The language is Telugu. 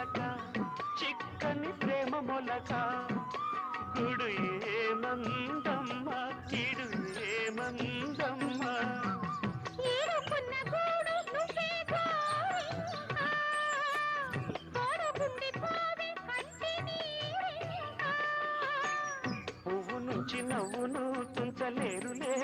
చిలక చిక్కని ప్రేమ మొలక గుడు ఏమందమ్మ ఇడు ఏమందమ్మ పువ్వు నుంచి నవ్వును తుంచలేరులే